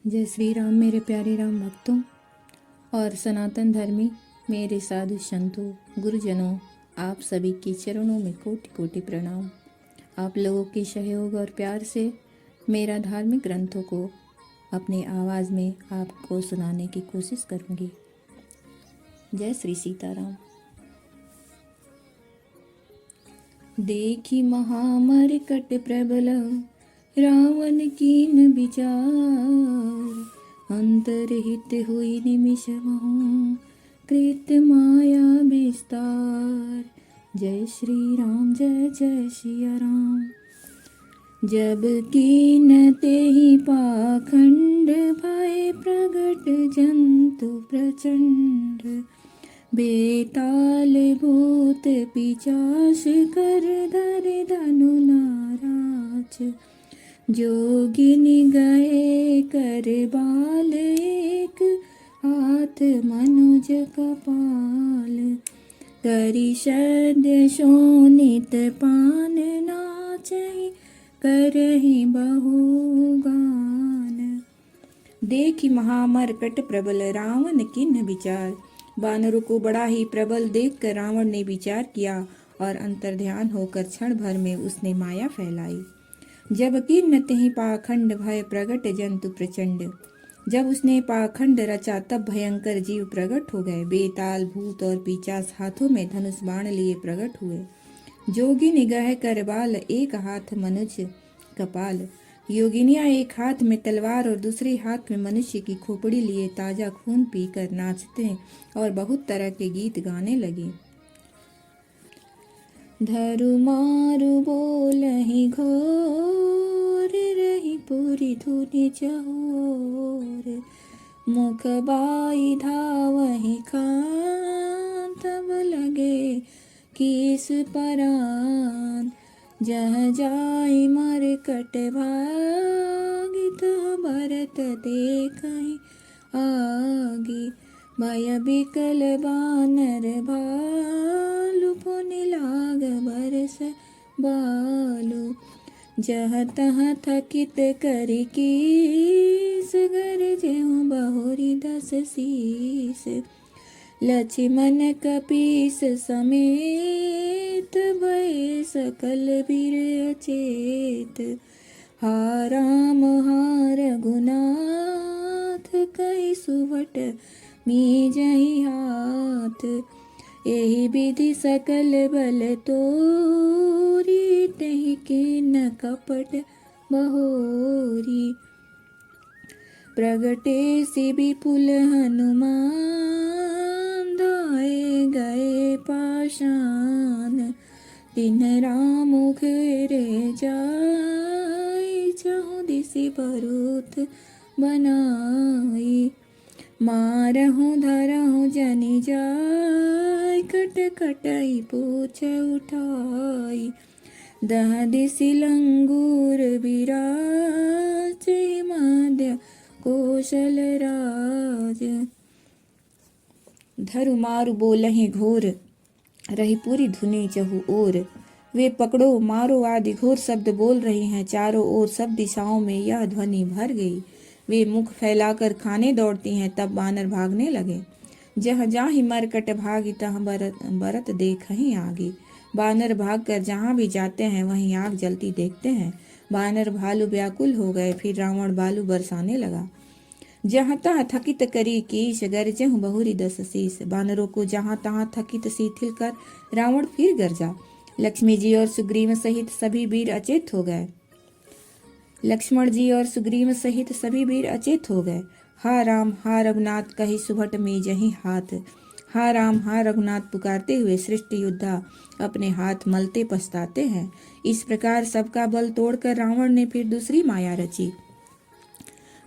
जय श्री राम मेरे प्यारे राम भक्तों और सनातन धर्मी मेरे साधु संतों गुरुजनों, आप सभी के चरणों में कोटि कोटि प्रणाम। आप लोगों के सहयोग और प्यार से मेरा धार्मिक ग्रंथों को अपने आवाज़ में आपको सुनाने की कोशिश करूँगी। जय श्री सीताराम। देखी महामरकट प्रबल रावण कीन विचार, अंतरहित हुई निमिष महु कृत माया विस्तार। जय श्री राम जय जय सिया राम। जब कीन ते ही पाखंड भय प्रगट जंतु प्रचंड, बेताल भूत पिचास कर धर धनु नाराज। जोगिनी गए कर बाल एक हाथ मनुज कपाल, करी सद्य शोणित पान नाचहि करहि बहुगान। देखी महामरकट प्रबल रावण किन्ह विचार। वानरों को बड़ा ही प्रबल देखकर रावण ने विचार किया और अंतर्ध्यान होकर क्षण भर में उसने माया फैलाई। जब किन्न तेहि पाखंड भय प्रगट जंतु प्रचंड, जब उसने पाखंड रचा तब भयंकर जीव प्रकट हो गए। बेताल भूत और पिशाच हाथों में धनुष बाण लिए प्रकट हुए। जोगी निगाह कर बाल एक हाथ मनुज कपाल, योगिनियां एक हाथ में तलवार और दूसरे हाथ में मनुष्य की खोपड़ी लिए ताजा खून पीकर नाचते और बहुत तरह के गीत गाने लगे। धरु मारु बोलहि घोर, रही पूरी धुनि चहोर। मुख बाई धावहि खान, तब लगे कीस परान। जह जाय मरकट भागी, तह भरत देखहि आगी। भय बिकल बानर भालु, पुनि लाग बरस बालु। जह तह थकित करि कीस, गरजेहु बहुरी दस शीस। लक्ष्मण कपीस समेत, भय सकल वीर अचेत। हा राम हा रघुनाथ, कहि सुभट मीजहि हाथ। एहि विधि सकल बल तोरी, तेहि कीन कपट बहोरी। प्रगटे सि विपुल हनुमान, धाये गए पाषाण। तिन्ह राम घेरे जाय, चहु दिसि भरूथ बनाई। मारहु धरहु जनि जाय, कट कटई पूछ उठाई। दह दिसि लंगूर बिराज, मध्य कौशल राज। धरु मारु बोलहि घोर, रही पूरी धुनि चहु ओर। वे पकड़ो मारो आदि घोर शब्द बोल रहे हैं। चारों ओर सब दिशाओं में यह ध्वनि भर गई। वे मुख फैलाकर खाने दौड़ती हैं। तब बानर भागने लगे। जह जाहि मरकट भागी, तह बरत देखहि आगी। बानर भागकर जहाँ भी जाते हैं वहीं आग जलती देखते हैं। बानर भालू व्याकुल हो गए। फिर रावण बालू बरसाने लगा। जहाँ तहाँ थकित करी कीश, गरजेहु बहुरी दस शीस। बानरों को जहाँ तहाँ थकित शिथिल कर रावण फिर गरजा। लक्ष्मी जी और सुग्रीव सहित सभी वीर अचेत हो गए। लक्ष्मण जी और सुग्रीव सहित सभी वीर अचेत हो गए। हा राम हा रघुनाथ, कहि सुभट मीजहि हाथ। हा राम हा रघुनाथ पुकारते हुए श्रेष्ठ योद्धा अपने हाथ मलते पछताते हैं। इस प्रकार सबका बल तोड़कर रावण ने फिर दूसरी माया रची।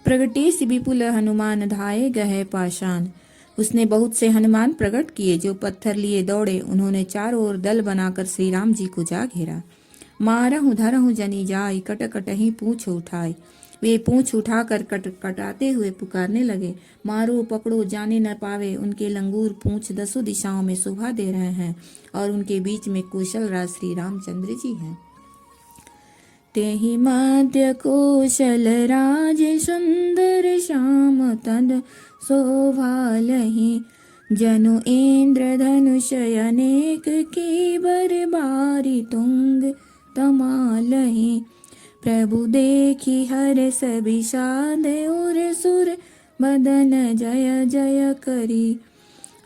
प्रगटे सि विपुल हनुमान, धाये गए पाषाण। उसने बहुत से हनुमान प्रकट किए जो पत्थर लिए दौड़े। उन्होंने चारों ओर दल बनाकर श्री राम जी को जा घेरा। मारहु धरहु जनि जाय, कट कटहि पूछ उठाय। वे पूंछ उठाकर कटाते हुए पुकारने लगे, मारो पकड़ो जाने न पावे। उनके लंगूर पूंछ दसों दिशाओं में शोभा दे रहे हैं और उनके बीच में कौशल राज श्री रामचंद्र जी हैं। तेहि मध्य कौशल राज सुंदर श्याम तद शोभालहि। जनु इंद्र धनुष अनेक की बरबारी तुंग तमालहि। प्रभु देखी हर्ष विषाद उर सुर बदन जय जय करी।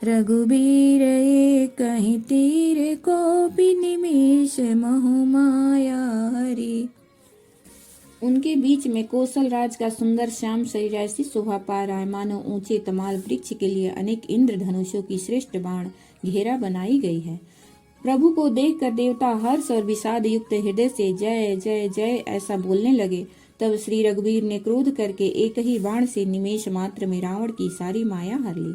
रघुबीर एक कहीं तीर कोपि निमेष महु माया हरि। उनके बीच में कौशल राज का सुंदर श्याम शरीर ऐसी शोभा पा रहा है मानो ऊंचे तमाल वृक्ष के लिए अनेक इंद्र धनुषों की श्रेष्ठ बाण घेरा बनाई गई है। प्रभु को देखकर देवता हर्ष और विषाद युक्त हृदय से जय जय जय ऐसा बोलने लगे। तब श्री रघुवीर ने क्रोध करके एक ही बाण से निमेष मात्र में रावण की सारी माया हर ली।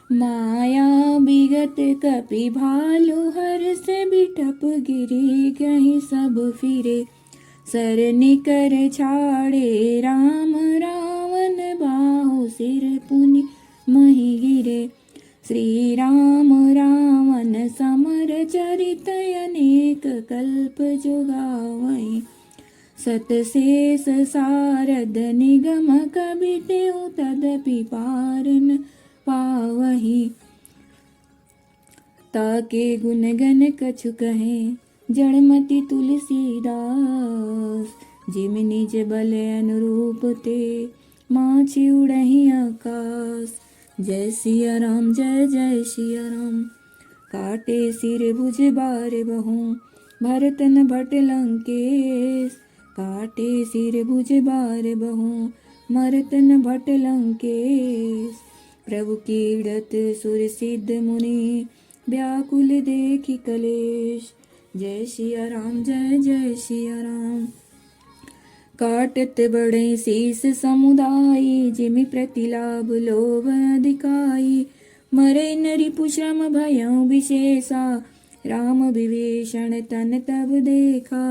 माया विगत कपि भालु हर्ष बिटप गिरी गहि सब फिरे। सरनि कर छाड़े राम रावण बाहु सिर पुनि महि गिरे। श्री राम रावण समर चरित अनेक कल्प जो गावै। सत शेष सारद निगम कबि तेउ तदपि पार न पावहि। ताके गुण गण कछु कहे जड़मति तुलसीदास। जिम निज बल अनुरूप ते माछी उड़हि आकाश। जय सिया राम जय जय सिया राम। काटे सिर भुज बार बहु भरत न भट लंकेश। काटे सिर भुज बार बहु भरत न भट लंकेश। प्रभु कीड़त सुर सिद्ध मुनि व्याकुल देखी कलेश। जय सिया राम जय जय सिया राम। काटत बड़े शीस समुदायी जिमि प्रतिलाभ लोभ अधिकाई। मरे नरि पुश्रम भयं विशेषा राम विभीषण तन तब देखा।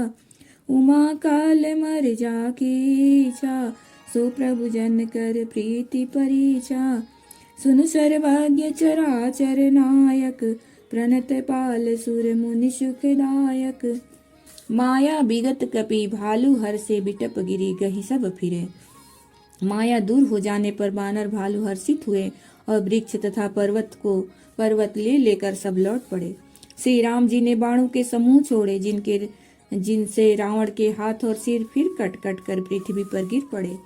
उमा काल मर जाकी इच्छा सो प्रभु जन कर प्रीति परीक्षा। सुन सर्वज्ञ चराचर नायक प्रणत पाल सुर मुनि सुखदायक। माया विगत कपि भालू हर से बिटप गिरी गहि सब फिरे। माया दूर हो जाने पर बानर भालू हर्षित हुए और वृक्ष तथा पर्वत ले लेकर सब लौट पड़े। श्री राम जी ने बाणों के समूह छोड़े जिनसे रावण के हाथ और सिर फिर कट कट कर पृथ्वी पर गिर पड़े।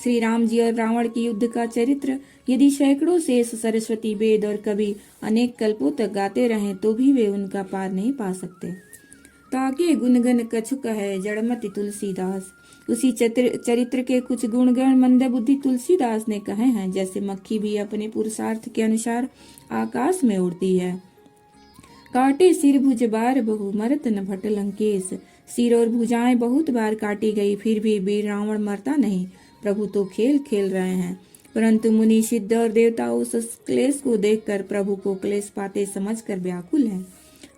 श्री राम जी और रावण की युद्ध का चरित्र यदि सैकड़ों शेष सरस्वती वेद और कवि अनेक कल्पों तक गाते रहें तो भी वे उनका पार नहीं पा सकते। ताके गुणगण कछु कहे जड़मति तुलसीदास। उसी चरित्र के कुछ गुणगण मंद बुद्धि तुलसीदास ने कहे हैं। जैसे मक्खी भी अपने पुरुषार्थ के अनुसार आकाश में उड़ती है। काटे सिर भुज बार बहु मरत न भट लंकेश। सिर और भुजाएं बहुत बार काटी गई फिर भी वीर रावण मरता नहीं। प्रभु तो खेल खेल रहे हैं। परंतु मुनि सिद्ध और देवता उस क्लेश को देखकर प्रभु को क्लेश पाते समझकर व्याकुल हैं।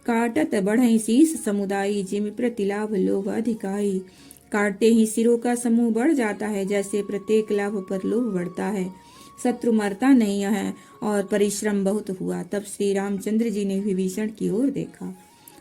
काटत बढ़ई शीस समुदायी जिमि प्रतिलाभ लोभ अधिकाई। काटते ही सिरों का समूह बढ़ जाता है जैसे प्रत्येक लाभ पर लोभ बढ़ता है। शत्रु मरता नहीं है और परिश्रम बहुत हुआ। तब श्री रामचंद्र जी ने विभीषण की ओर देखा।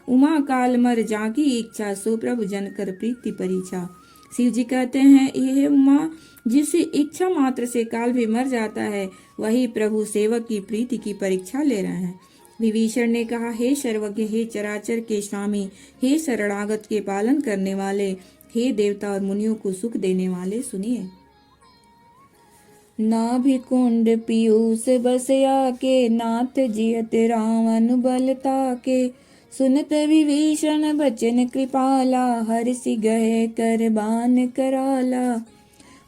उमा काल मर जाकी इच्छा सो प्रभु जन कर प्रीति परीक्षा। शिव जी कहते हैं यह उमा जिस इच्छा मात्र से काल भी मर जाता है वही प्रभु सेवक की प्रीति की परीक्षा ले रहे हैं। विभीषण ने कहा हे सर्वज्ञ हे चराचर के स्वामी हे शरणागत के पालन करने वाले हे देवता और मुनियों को सुख देने वाले सुनिए। नाभि कुंड पीयूष बसया के नाथ जियत रावण बलता के। सुनत विभीषण बचन कृपाला हर्षि गए कर बान कराला।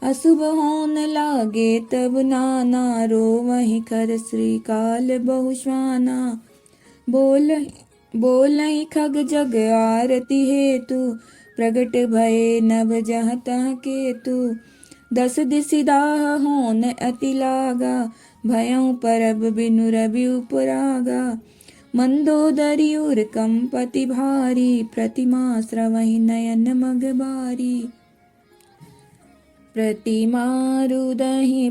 अशुभ होन लागे तब नाना रोवहि खर श्री काल बहुश्वाना। बोलहि खग जग आरती हेतु प्रगट भये नभ जह तह केतु। 10 दिसि दाह होन अति लागा भयउ परब बिनु रवि उपरागा। मंदोदरी उर कंपति भारी प्रतिमा श्रवहि नयन मग बारी। प्रतिमा रुदहि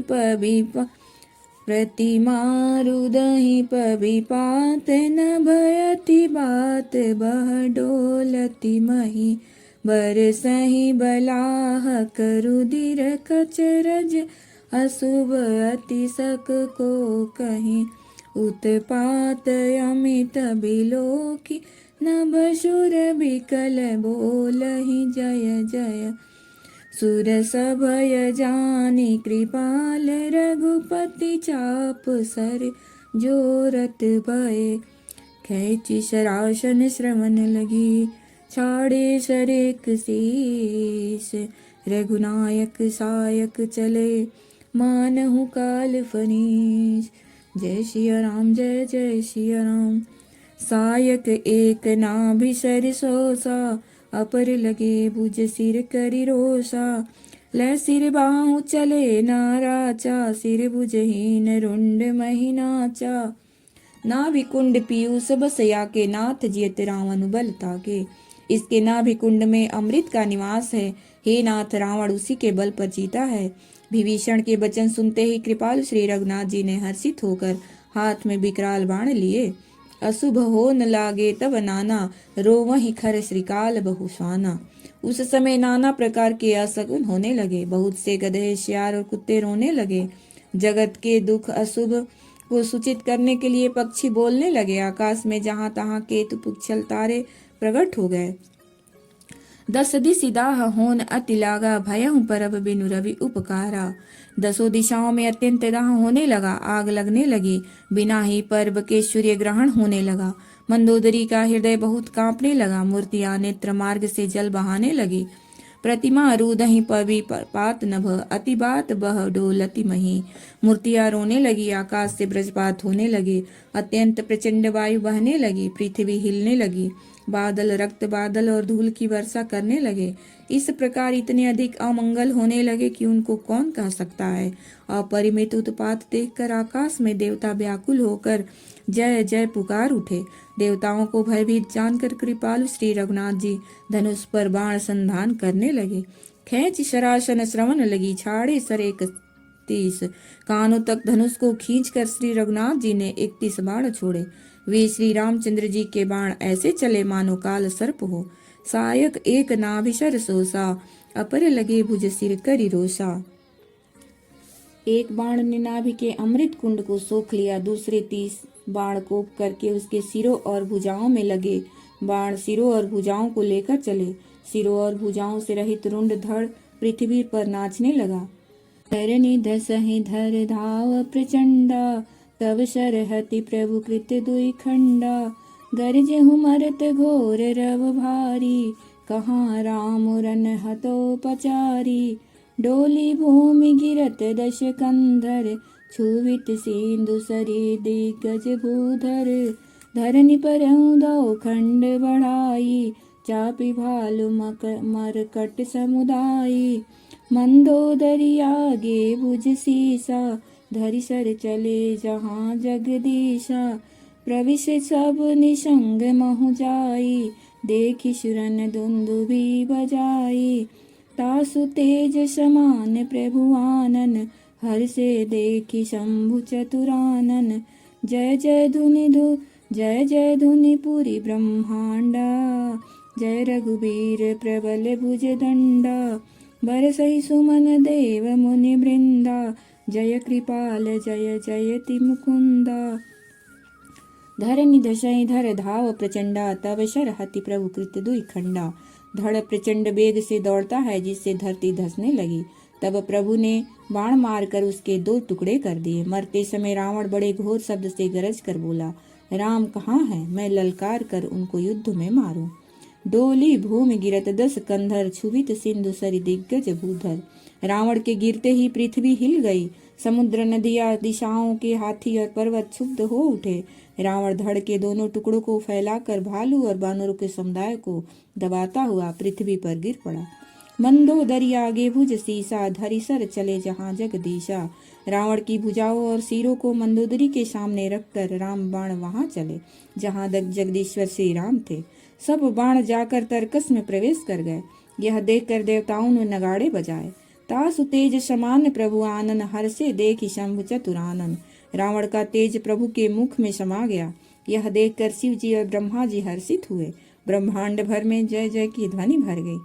पविपात न भयति बात बह डोलति मही। बरसहि बलाह करुदिर कचरज अशुभ अति सक को कहीं उत्पात अमित बिलोकी नभसुर बिकल बोलहि जय जय सुर सभय जानी कृपाल रघुपति चाप सर जोरत भय खैची शरासन श्रवण लगी छाड़े सरेक शीस रघुनायक सायक चले मानहु काल फनीस जय सिया राम जय जय सिया राम सायक एक नाभि सर सोसा अपर लगे भुज सिर करि रोसा लै सिर बाहु चले नाराचा सिर भुजहीन रुंड महिनाचा नाभि कुंड पीयूष बसया के नाथ जियत रावण बल ताके इसके नाभि कुंड में अमृत का निवास है। हे नाथ, रावण उसी के बल पर जीता है। विभीषण के वचन सुनते ही कृपालु श्री रघुनाथ जी ने हर्षित होकर हाथ में विकराल बाण लिए। अशुभ हो न लागे तब नाना रोवहि खर श्रीकाल बहुसाना। उस समय नाना प्रकार के असगुन होने लगे। बहुत से गधे, सियार और कुत्ते रोने लगे। जगत के दुख अशुभ को सूचित करने के लिए पक्षी बोलने लगे। आकाश में जहाँ तहाँ केतु पुच्छल तारे प्रकट हो गए। 10 दिशि दाह होन अति लागा भयहु परब बिनु रवि उपकारा। 10 दिशाओं में अत्यंत दाह होने लगा, आग लगने लगी। बिना ही पर्व के सूर्य ग्रहण होने लगा। मंदोदरी का हृदय बहुत कांपने लगा। मूर्तियां नेत्र मार्ग से जल बहाने लगी। प्रतिमा रूदहि पवि पात नभ अति बात बह डोलति मही। मूर्तियां रोने लगी। आकाश से ब्रजपात होने लगे। अत्यंत प्रचंड वायु बहने लगी। पृथ्वी हिलने लगी। बादल रक्त बादल और धूल की वर्षा करने लगे। इस प्रकार इतने अधिक अमंगल होने लगे कि उनको कौन कह सकता है। अपरिमित उत्पात देखकर आकाश में देवता व्याकुल होकर जय जय पुकार उठे। देवताओं को भयभीत जानकर कृपालु श्री रघुनाथ जी धनुष पर बाण संधान करने लगे। खैंच शरासन श्रवण लगी, छाड़े सर 31। कानों तक धनुष को खींचकर श्री रघुनाथ जी ने 31 बाण छोड़े। वे श्री रामचंद्र जी के बाण ऐसे चले मानो काल सर्प हो। सायक एक नाभिसर सोसा, अपर लगे भुज सिर करि रोसा। एक बाण ने नाभि के अमृत कुंड को सोख लिया। दूसरे 30 बाण कोप करके उसके सिरों और भुजाओं में लगे। बाण सिरों और भुजाओं को लेकर चले। सिरों और भुजाओं से रहित रुंड धड़ पृथ्वी पर नाचने लगा। धरनी धसहि धर धाव प्रचंडा, तब सरहति प्रभु कृत दुई खंडा। गरजहु मरत घोर रव भारी, कहाँ राम रन हतो पचारी। डोली भूमि गिरत दश कंधर, छुवित सिंधु सरी दिग्गज भूधर। धरनी पर दो खंड बढ़ाई, चापी भालु मरकट समुदायी। मंदोदरी आगे भुज सीसा, धरि सर चले जहाँ जगदीशा। प्रविश सब निसंग महु जाई, देखि सुरन दुंदुभि बजाई। तासु तेज समान प्रभु आनन, हर से देखि शंभु चतुरानन। जय जय धुनि पुरी ब्रह्मांडा, जय रघुबीर प्रबल भुज दंडा। बरसहि सुमन देव मुनि वृंदा, जय कृपाल जय जयति मुकुंदा। धरनी धसहि धर धाव प्रचंडा, तब शरहति प्रभु कृत दुई खंडा। धड़ प्रचंड वेग से दौड़ता है, जिससे धरती धसने लगी। तब प्रभु ने बाण मारकर उसके 2 टुकड़े कर दिए। मरते समय रावण बड़े घोर शब्द से गरज कर बोला, राम कहाँ है, मैं ललकार कर उनको युद्ध में मारूं। डोली भूमि गिरत 10 कंधर, छुवित सिंधु सरि दिग्गज भूधर। रावण के गिरते ही पृथ्वी हिल गई। समुद्र, नदियां, दिशाओं के हाथी और पर्वत क्षुब्ध हो उठे। रावण धड़ के दोनों टुकड़ों को फैलाकर भालू और बानरों के समुदाय को दबाता हुआ पृथ्वी पर गिर पड़ा। मंदोदरी आगे भुज सीसा, धरि सर चले जहाँ जगदीशा। रावण की भुजाओं और सिरों को मंदोदरी के सामने रखकर राम बाण वहां चले जहाँ जगदीश्वर श्री राम थे। सब बाण जाकर तरकस में प्रवेश कर गए। यह देखकर देवताओं ने नगाड़े बजाए। तासु तेज समान प्रभु आनन, हर से देखि शंभु चतुरानन। रावण का तेज प्रभु के मुख में समा गया। यह देखकर शिव जी और ब्रह्मा जी हर्षित हुए। ब्रह्मांड भर में जय जय की ध्वनि भर गई।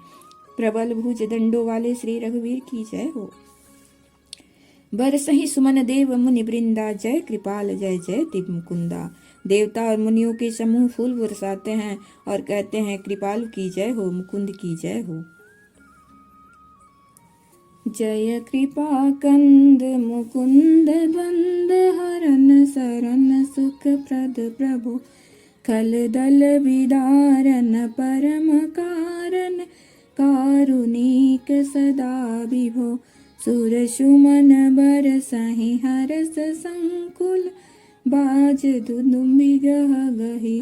प्रबल भुज दंडों वाले श्री रघुवीर की जय हो। बरसहि सुमन देव मुनि वृंदा, जय कृपाल जय जय तिग मुकुंदा। देवता और मुनियों के समूह फूल बरसाते हैं और कहते हैं कृपालु की जय हो, मुकुंद की जय हो। जय कृपा कंद मुकुंद द्वंद हरन सरन सुख प्रद प्रभु, खल दल विदारन परम कारण, कारुणिक सदा विभो। सुर सुमन बरसहि हरस संकुल, बाज दुदुम्बि गह गहि।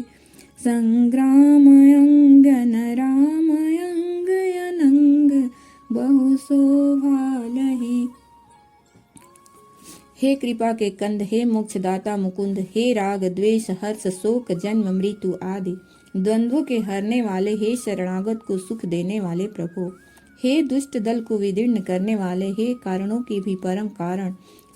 संग्राम अंगन राम अंग अनंग, बहु शोभालहि। हे कृपा के कंद, हे मोक्षदाता मुकुंद, हे राग द्वेष हर्ष शोक जन्म मृत्यु आदि द्वंद्वों के हरने वाले, हे शरणागत को सुख देने वाले प्रभु, हे दुष्ट दल को विदीर्ण करने वाले, हे कारणों की भी परम कारण,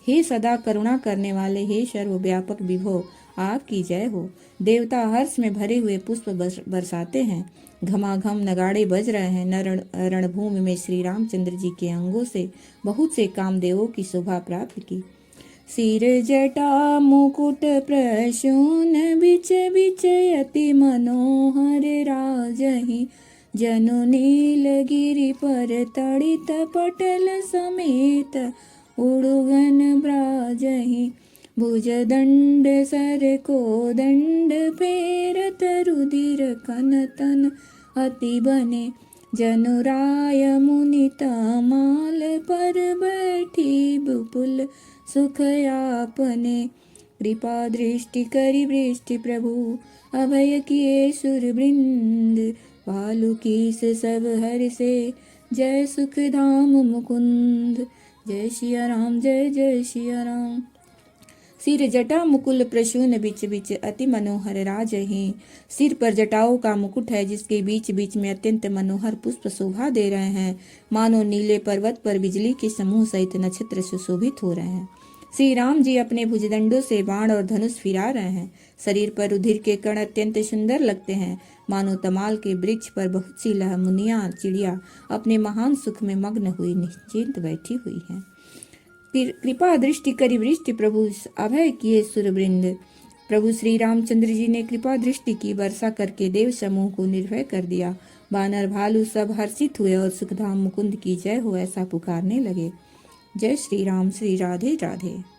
हे सदा करुणा करने वाले, हे सर्वव्यापक विभो, आपकी जय हो। देवता हर्ष में भरे हुए पुष्प बरसाते हैं, घमाघम नगाड़े बज रहे हैं। रणभूमि में श्री रामचंद्र जी के अंगों से बहुत से कामदेवों की शोभा प्राप्त की। सिर जटा मुकुट प्रसून, बिच बिच अति मनोहर राजहि। जनु नीलगिरि पर तड़ित पटल समेत, उड़गन ब्राजहि। भुज दंड सर को दंड फेरत, रुधिर कन तन अति बने। जनुराय मुनि तमाल पर बैठी, विपुल सुख आपने। कृपा दृष्टि करि वृष्टि प्रभु, अभय किए सुर वृंद। भालु कीस सब हरि से, जय सुख धाम मुकुंद। जय सिया राम जय जय सिया राम। सिर जटा मुकुल प्रसून, बिच बिच अति मनोहर राजहि। सिर पर जटाओं का मुकुट है, जिसके बीच बीच में अत्यंत मनोहर पुष्प शोभा दे रहे हैं, मानो नीले पर्वत पर बिजली के समूह सहित नक्षत्र सुशोभित हो रहे हैं। श्री राम जी अपने भुजदंडों से बाण और धनुष फिरा रहे हैं। शरीर पर रुधिर के कण अत्यंत सुंदर लगते हैं, मानो तमाल के वृक्ष पर बहुत सी मुनिया चिड़िया अपने महान सुख में मग्न हुई निश्चिंत बैठी हुई हैं। कृपा दृष्टि करि वृष्टि प्रभु, अभय किए सुरवृंद। प्रभु श्री रामचंद्र जी ने कृपा दृष्टि की, वर्षा करके देव समूह को निर्भय कर दिया। बानर भालू सब हर्षित हुए और सुखधाम मुकुंद की जय हो ऐसा पुकारने लगे। जय श्री राम। श्री राधे राधे।